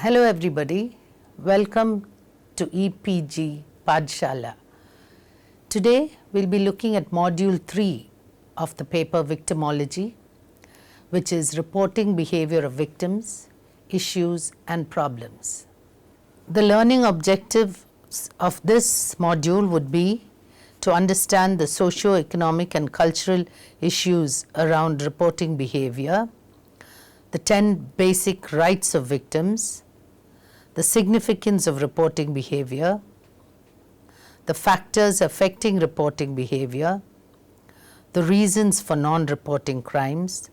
Hello everybody, welcome to EPG Padshala. Today we'll be looking at module 3 of the paper Victimology, which is reporting behavior of victims, issues and problems. The learning objectives of this module would be to understand the socio-economic and cultural issues around reporting behavior, the 10 basic rights of victims, the significance of reporting behavior, the factors affecting reporting behavior, the reasons for non-reporting crimes,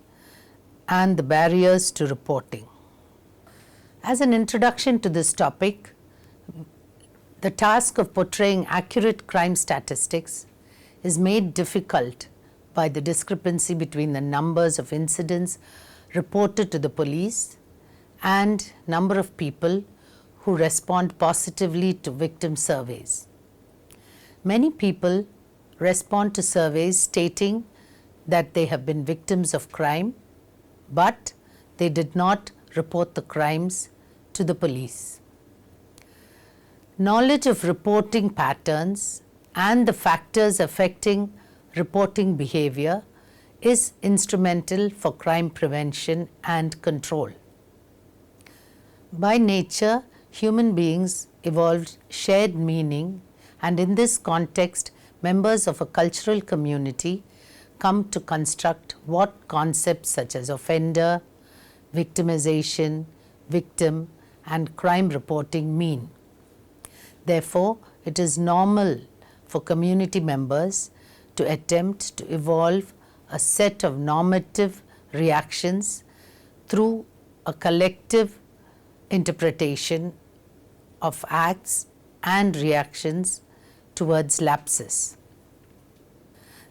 and the barriers to reporting. As an introduction to this topic, the task of portraying accurate crime statistics is made difficult by the discrepancy between the numbers of incidents reported to the police and number of people who respond positively to victim surveys. Many people respond to surveys stating that they have been victims of crime, but they did not report the crimes to the police. Knowledge of reporting patterns and the factors affecting reporting behavior is instrumental for crime prevention and control. By nature, human beings evolved shared meaning, and in this context, members of a cultural community come to construct what concepts such as offender, victimization, victim, and crime reporting mean. Therefore, it is normal for community members to attempt to evolve a set of normative reactions through a collective interpretation of acts and reactions towards lapses.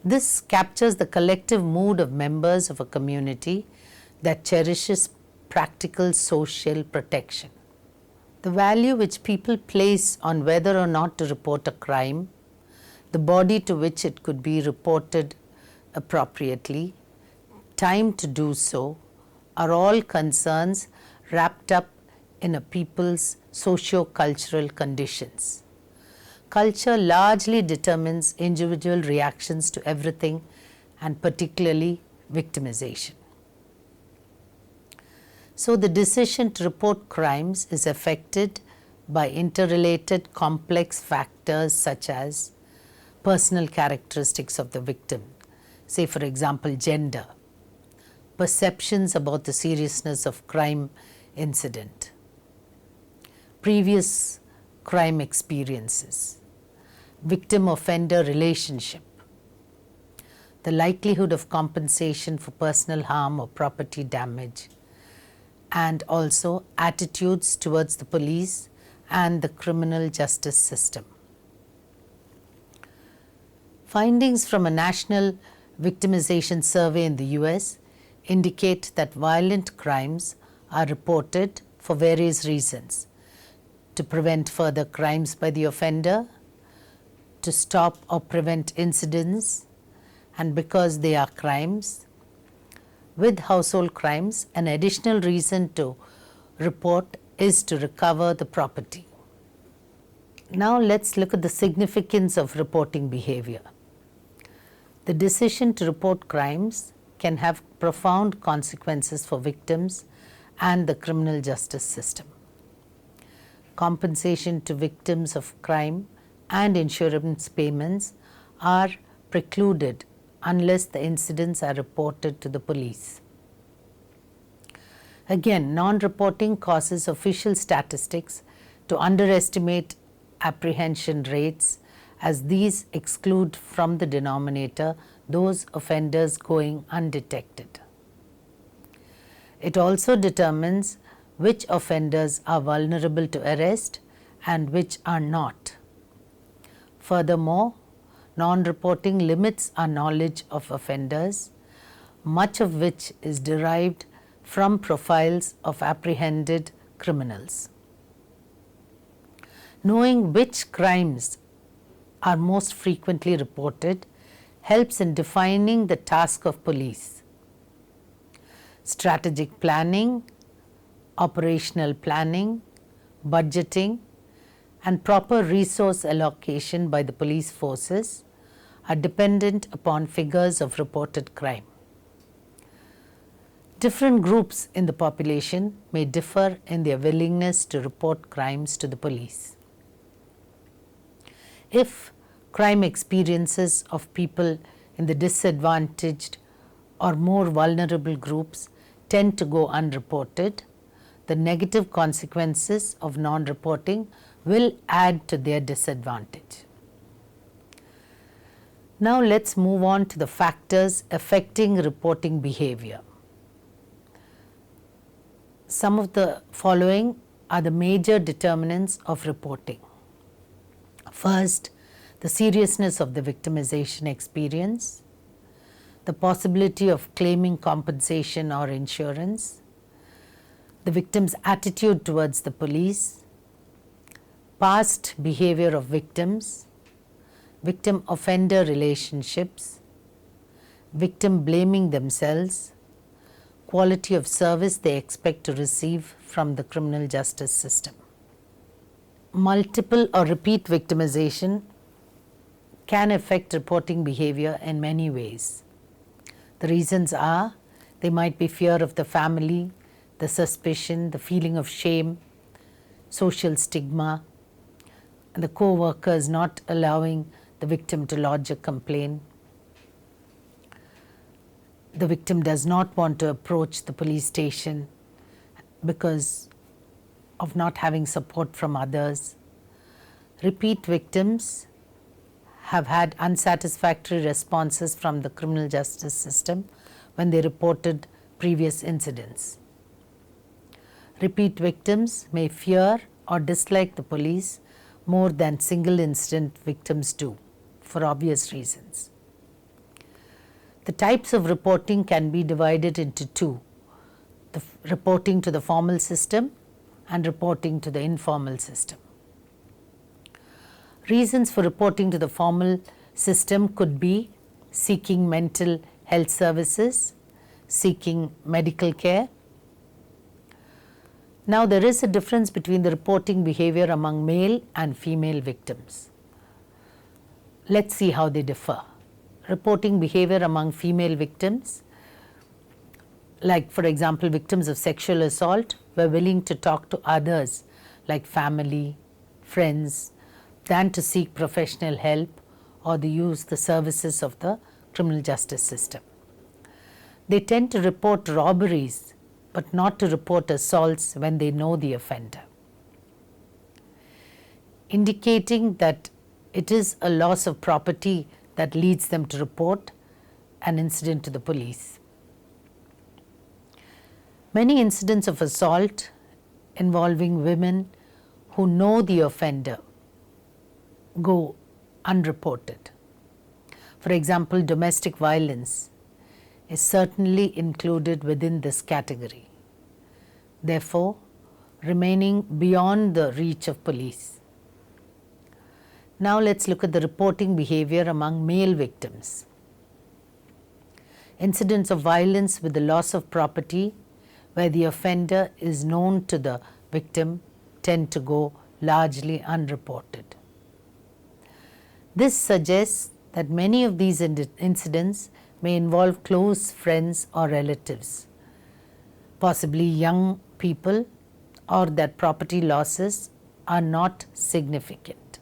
This captures the collective mood of members of a community that cherishes practical social protection. The value which people place on whether or not to report a crime, the body to which it could be reported appropriately, time to do so, are all concerns wrapped up in a people's socio-cultural conditions. Culture largely determines individual reactions to everything, and particularly victimization. So the decision to report crimes is affected by interrelated complex factors such as personal characteristics of the victim, say for example gender, perceptions about the seriousness of crime incident, previous crime experiences, victim-offender relationship, the likelihood of compensation for personal harm or property damage, and also attitudes towards the police and the criminal justice system. Findings from a national victimization survey in the US indicate that violent crimes are reported for various reasons: to prevent further crimes by the offender, to stop or prevent incidents, and because they are crimes. With household crimes, an additional reason to report is to recover the property. Now let's look at the significance of reporting behavior. The decision to report crimes can have profound consequences for victims and the criminal justice system. Compensation to victims of crime and insurance payments are precluded unless the incidents are reported to the police. Again, non-reporting causes official statistics to underestimate apprehension rates, as these exclude from the denominator those offenders going undetected. It also determines which offenders are vulnerable to arrest and which are not. Furthermore, non-reporting limits our knowledge of offenders, much of which is derived from profiles of apprehended criminals. Knowing which crimes are most frequently reported helps in defining the task of police. Strategic planning operational planning, budgeting, and proper resource allocation by the police forces are dependent upon figures of reported crime. Different groups in the population may differ in their willingness to report crimes to the police. If crime experiences of people in the disadvantaged or more vulnerable groups tend to go unreported, the negative consequences of non-reporting will add to their disadvantage. Now let's move on to the factors affecting reporting behavior. Some of the following are the major determinants of reporting. First, the seriousness of the victimization experience, the possibility of claiming compensation or insurance, the victim's attitude towards the police, past behavior of victims, victim-offender relationships, victim blaming themselves, quality of service they expect to receive from the criminal justice system. Multiple or repeat victimization can affect reporting behavior in many ways. The reasons are they might be fear of the family, the suspicion, the feeling of shame, social stigma, and the co-workers not allowing the victim to lodge a complaint. The victim does not want to approach the police station because of not having support from others. Repeat victims have had unsatisfactory responses from the criminal justice system when they reported previous incidents. Repeat victims may fear or dislike the police more than single incident victims do, for obvious reasons. The types of reporting can be divided into two: the reporting to the formal system and reporting to the informal system. Reasons for reporting to the formal system could be seeking mental health services, seeking medical care. Now, there is a difference between the reporting behavior among male and female victims. Let's see how they differ. Reporting behavior among female victims, like for example victims of sexual assault, were willing to talk to others like family, friends, than to seek professional help or to use the services of the criminal justice system. They tend to report robberies but not to report assaults when they know the offender, indicating that it is a loss of property that leads them to report an incident to the police. Many incidents of assault involving women who know the offender go unreported. For example, domestic violence is certainly included within this category, therefore remaining beyond the reach of police. Now let's look at the reporting behavior among male victims. Incidents of violence with the loss of property where the offender is known to the victim tend to go largely unreported. This suggests that many of these incidents may involve close friends or relatives, possibly young people, or that property losses are not significant.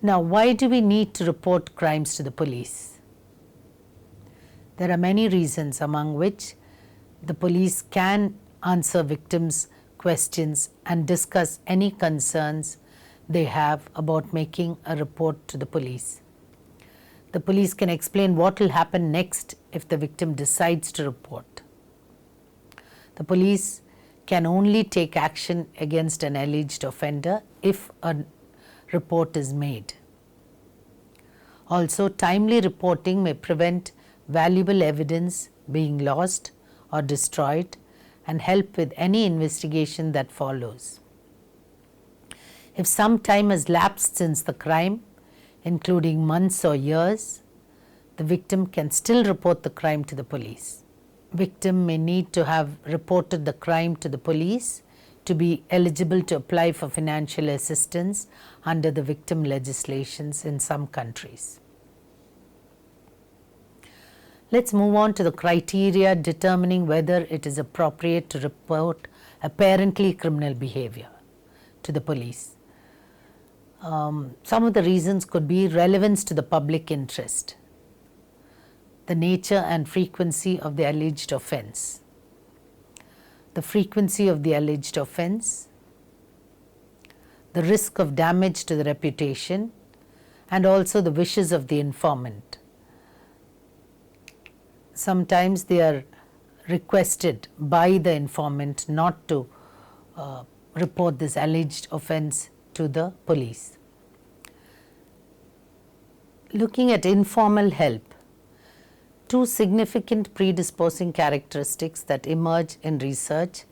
Now, why do we need to report crimes to the police? There are many reasons, among which the police can answer victims' questions and discuss any concerns they have about making a report to the police. The police can explain what will happen next if the victim decides to report. The police can only take action against an alleged offender if a report is made. Also, timely reporting may prevent valuable evidence being lost or destroyed and help with any investigation that follows. If some time has lapsed since the crime, including months or years, the victim can still report the crime to the police. victim may need to have reported the crime to the police to be eligible to apply for financial assistance under the victim legislations in some countries. Let's move on to the criteria determining whether it is appropriate to report apparently criminal behavior to the police. Some of the reasons could be relevance to the public interest, the nature and frequency of the alleged offence, the frequency of the alleged offence, the risk of damage to the reputation, and also the wishes of the informant. Sometimes they are requested by the informant not to report this alleged offence to the police. Looking at informal help, two significant predisposing characteristics that emerge in research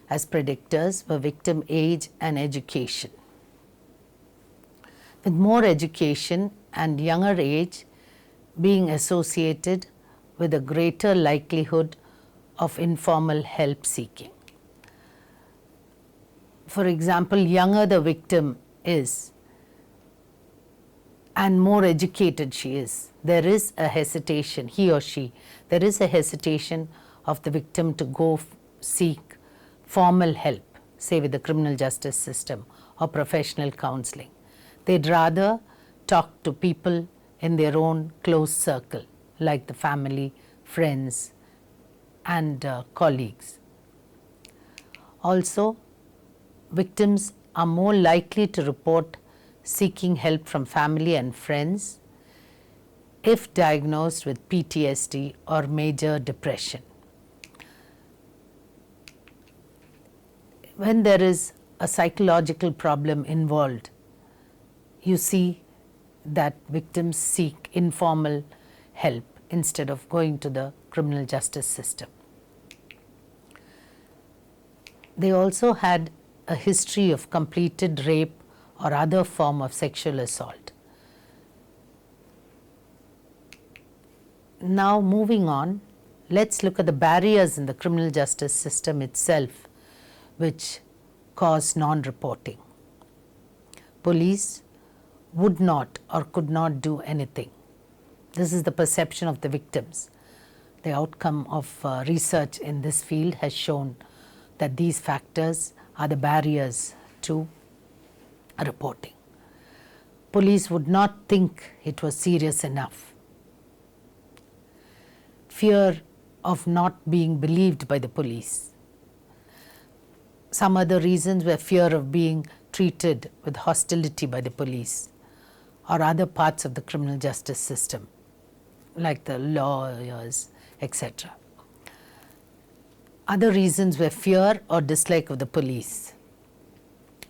as predictors were victim age and education. With more education and younger age being associated with a greater likelihood of informal help seeking. For example, younger the victim is and more educated she is, there is a hesitation, he or she, there is a hesitation of the victim to go seek formal help, say with the criminal justice system or professional counseling. They'd rather talk to people in their own close circle, like the family, friends, and colleagues. Also, victims are more likely to report seeking help from family and friends if diagnosed with PTSD or major depression. When there is a psychological problem involved, you see that victims seek informal help instead of going to the criminal justice system. They also had a history of completed rape or other form of sexual assault. Now moving on, let's look at the barriers in the criminal justice system itself which cause non-reporting. Police would not or could not do anything. This is the perception of the victims. The outcome of research in this field has shown that these factors are the barriers to reporting. Police would not think it was serious enough. Fear of not being believed by the police. Some other reasons were fear of being treated with hostility by the police or other parts of the criminal justice system, like the lawyers, etc. Other reasons were fear or dislike of the police,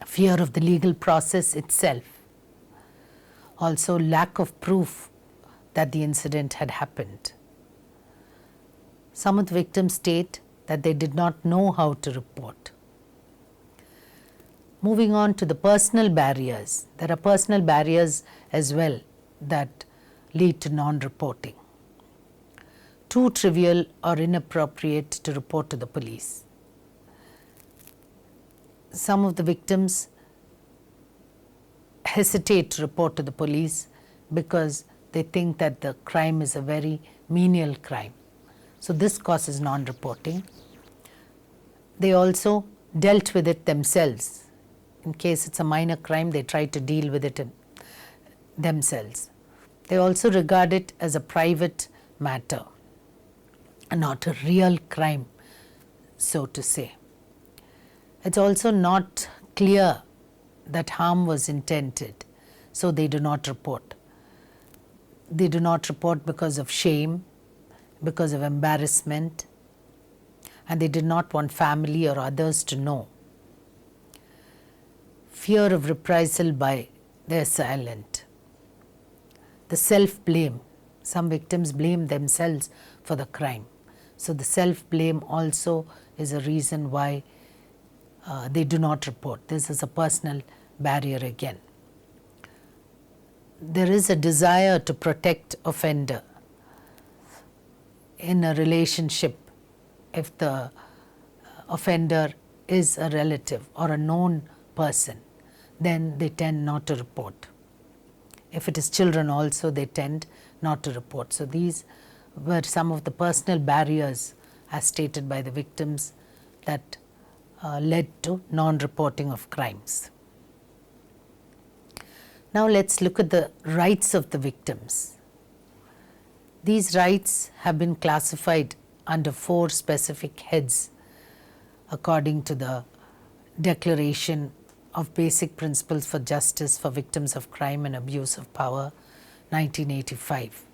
fear of the legal process itself, also lack of proof that the incident had happened. Some of the victims state that they did not know how to report. Moving on to the personal barriers, there are personal barriers as well that lead to non-reporting. Too trivial or inappropriate to report to the police. Some of the victims hesitate to report to the police because they think that the crime is a very menial crime. So this causes non-reporting. They also dealt with it themselves. In case it's a minor crime, they try to deal with it themselves. They also regard it as a private matter, not a real crime, so to say. It's also not clear that harm was intended, so they do not report. They do not report because of shame, because of embarrassment, and they did not want family or others to know. Fear of reprisal by the assailant. The self-blame. Some victims blame themselves for the crime. So the self-blame also is a reason why they do not report. This is a personal barrier again. There is a desire to protect offender in a relationship if the offender is a relative or a known person, then they tend not to report. If it is children also, they tend not to report. So these were some of the personal barriers as stated by the victims that led to non-reporting of crimes. Now let's look at the rights of the victims. These rights have been classified under 4 specific heads according to the Declaration of Basic Principles for Justice for Victims of Crime and Abuse of Power, 1985.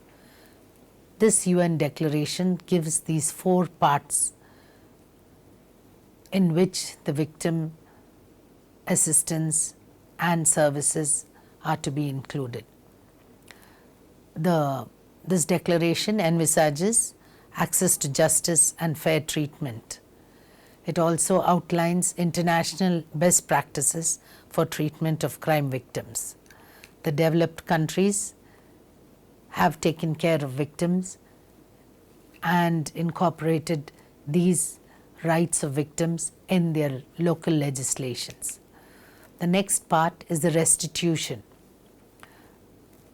This UN declaration gives these 4 parts in which the victim assistance and services are to be included. This declaration envisages access to justice and fair treatment. It also outlines international best practices for treatment of crime victims. The developed countries have taken care of victims and incorporated these rights of victims in their local legislations. The next part is the restitution.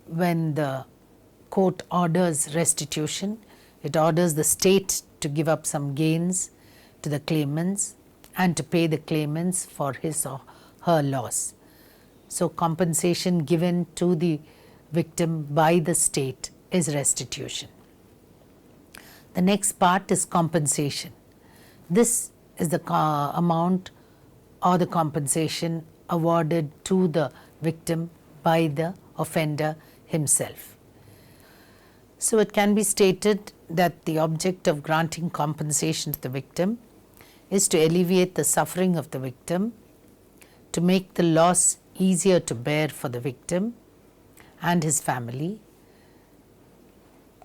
When the court orders restitution, it orders the state to give up some gains to the claimants and to pay the claimants for his or her loss. So compensation given to the victim by the state is restitution. The next part is compensation. This is the amount or the compensation awarded to the victim by the offender himself. So it can be stated that the object of granting compensation to the victim is to alleviate the suffering of the victim, to make the loss easier to bear for the victim and his family,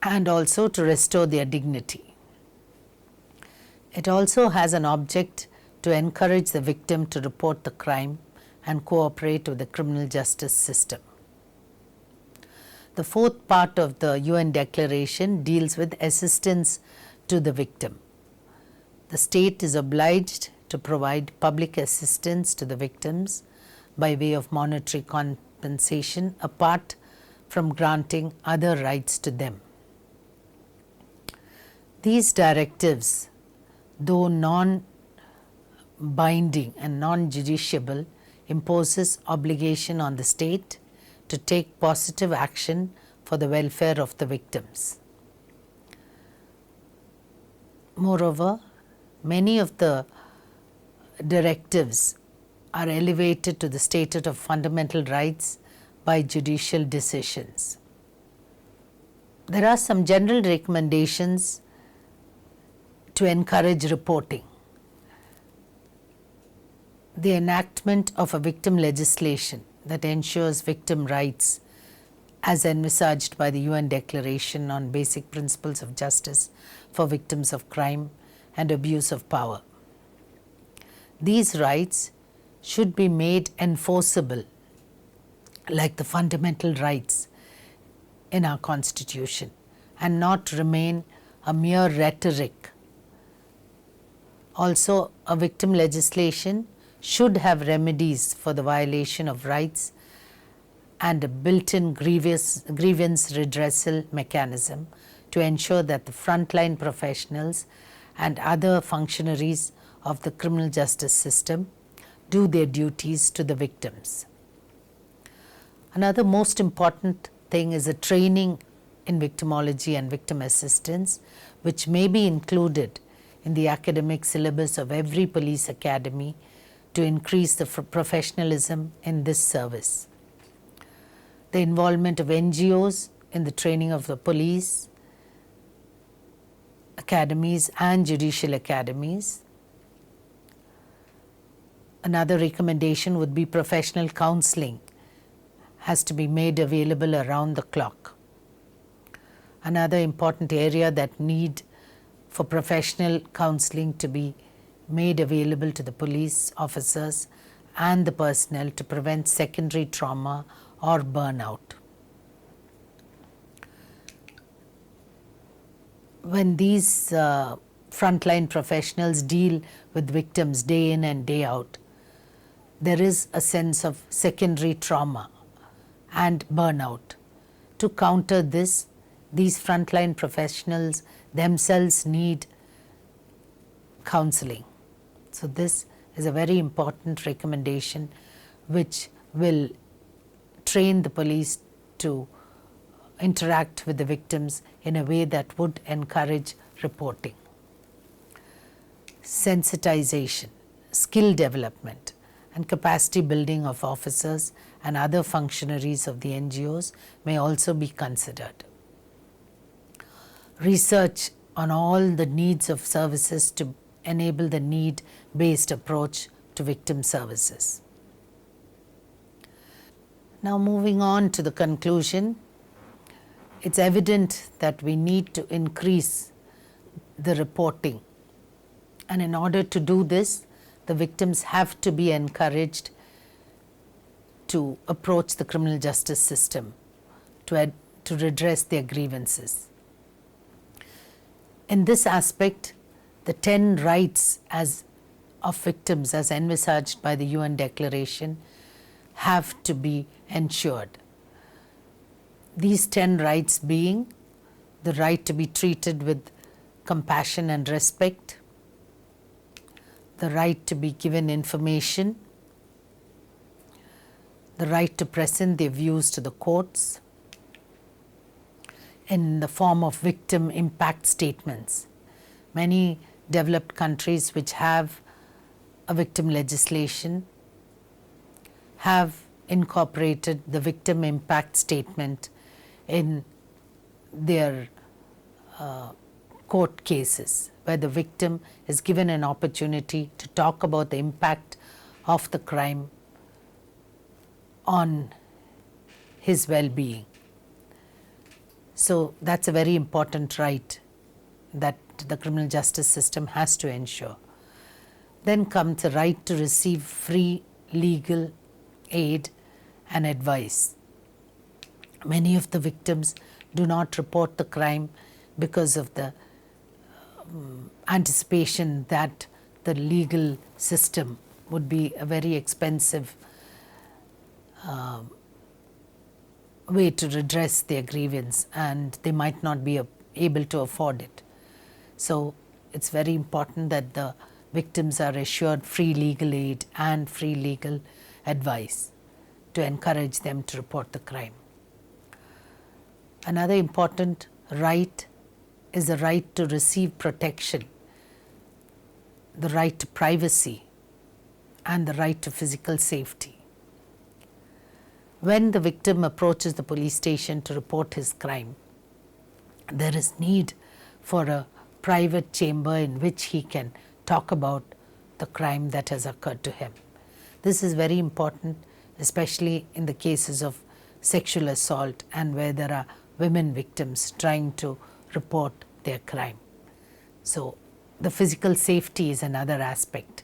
and also to restore their dignity. It also has an object to encourage the victim to report the crime and cooperate with the criminal justice system. The 4th part of the UN declaration deals with assistance to the victim. The state is obliged to provide public assistance to the victims by way of monetary compensation apart from granting other rights to them. These directives, though non-binding and non-judiciable, imposes obligation on the state to take positive action for the welfare of the victims. Moreover, many of the directives are elevated to the status of fundamental rights by judicial decisions. There are some general recommendations to encourage reporting. The enactment of a victim legislation that ensures victim rights as envisaged by the UN Declaration on Basic Principles of Justice for Victims of Crime and Abuse of Power. These rights should be made enforceable like the fundamental rights in our Constitution and not remain a mere rhetoric. Also, a victim legislation should have remedies for the violation of rights and a built-in grievance redressal mechanism to ensure that the frontline professionals and other functionaries of the criminal justice system do their duties to the victims. Another most important thing is a training in victimology and victim assistance, which may be included in the academic syllabus of every police academy to increase the professionalism in this service. The involvement of NGOs in the training of the police academies and judicial academies. Another recommendation would be professional counseling has to be made available around the clock. Another important area that need for professional counseling to be made available to the police officers and the personnel to prevent secondary trauma or burnout. When these frontline professionals deal with victims day in and day out, there is a sense of secondary trauma and burnout. To counter this, these frontline professionals themselves need counseling. So this is a very important recommendation which will train the police to interact with the victims in a way that would encourage reporting. Sensitization, skill development, and capacity building of officers and other functionaries of the NGOs may also be considered. Research on all the needs of services to enable the need-based approach to victim services. Now moving on to the conclusion, it's evident that we need to increase the reporting, and in order to do this, the victims have to be encouraged to approach the criminal justice system to redress their grievances. In this aspect, the 10 rights of victims as envisaged by the UN Declaration have to be ensured. These 10 rights being the right to be treated with compassion and respect, the right to be given information, the right to present their views to the courts in the form of victim impact statements. Many developed countries which have a victim legislation have incorporated the victim impact statement in their court cases, where the victim is given an opportunity to talk about the impact of the crime on his well-being. So that's a very important right that the criminal justice system has to ensure. Then comes the right to receive free legal aid and advice. Many of the victims do not report the crime because of the anticipation that the legal system would be a very expensive way to redress their grievance, and they might not be able to afford it. So it's very important that the victims are assured free legal aid and free legal advice to encourage them to report the crime. Another important right is the right to receive protection, the right to privacy, and the right to physical safety. When the victim approaches the police station to report his crime, there is need for a private chamber in which he can talk about the crime that has occurred to him. This is very important, especially in the cases of sexual assault and where there are women victims trying to report their crime. So the physical safety is another aspect.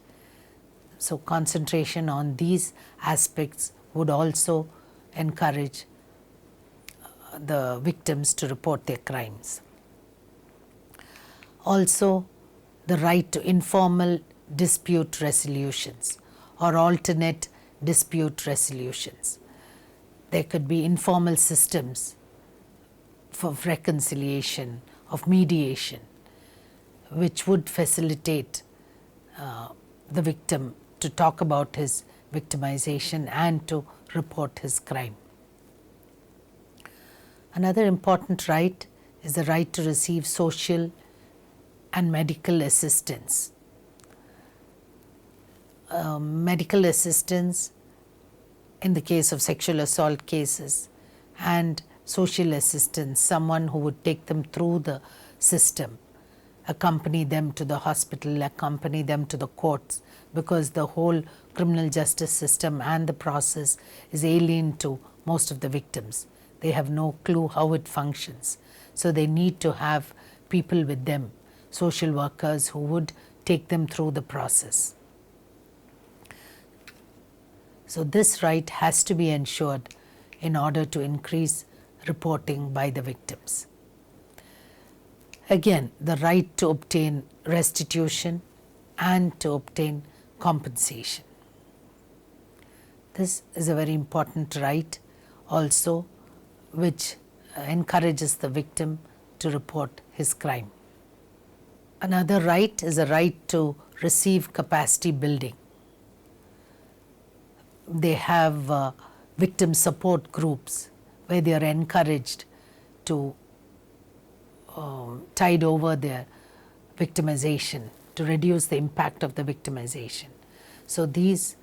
So concentration on these aspects would also encourage the victims to report their crimes. Also, the right to informal dispute resolutions or alternate dispute resolutions. There could be informal systems for reconciliation, of mediation, which would facilitate the victim to talk about his victimization and to report his crime. Another important right is the right to receive social and medical assistance. Medical assistance in the case of sexual assault cases, and social assistance, someone who would take them through the system, accompany them to the hospital, accompany them to the courts, because the whole criminal justice system and the process is alien to most of the victims. They have no clue how it functions. So they need to have people with them, social workers who would take them through the process. So this right has to be ensured in order to increase reporting by the victims. Again, the right to obtain restitution and to obtain compensation. This is a very important right also, which encourages the victim to report his crime. Another right is a right to receive capacity building. They have victim support groups where they are encouraged to tide over their victimization, to reduce the impact of the victimization. So these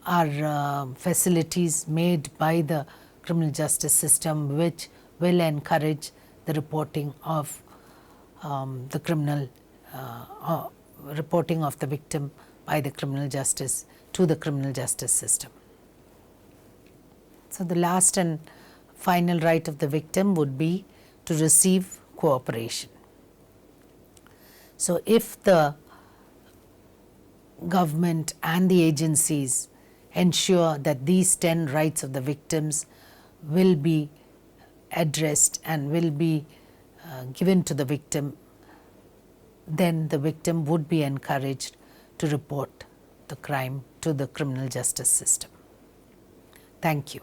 are facilities made by the criminal justice system which will encourage the reporting of the criminal, reporting of the victim by the criminal justice to the criminal justice system. So the last and final right of the victim would be to receive cooperation. So if the government and the agencies ensure that these 10 rights of the victims will be addressed and will be given to the victim, then the victim would be encouraged to report the crime to the criminal justice system. Thank you.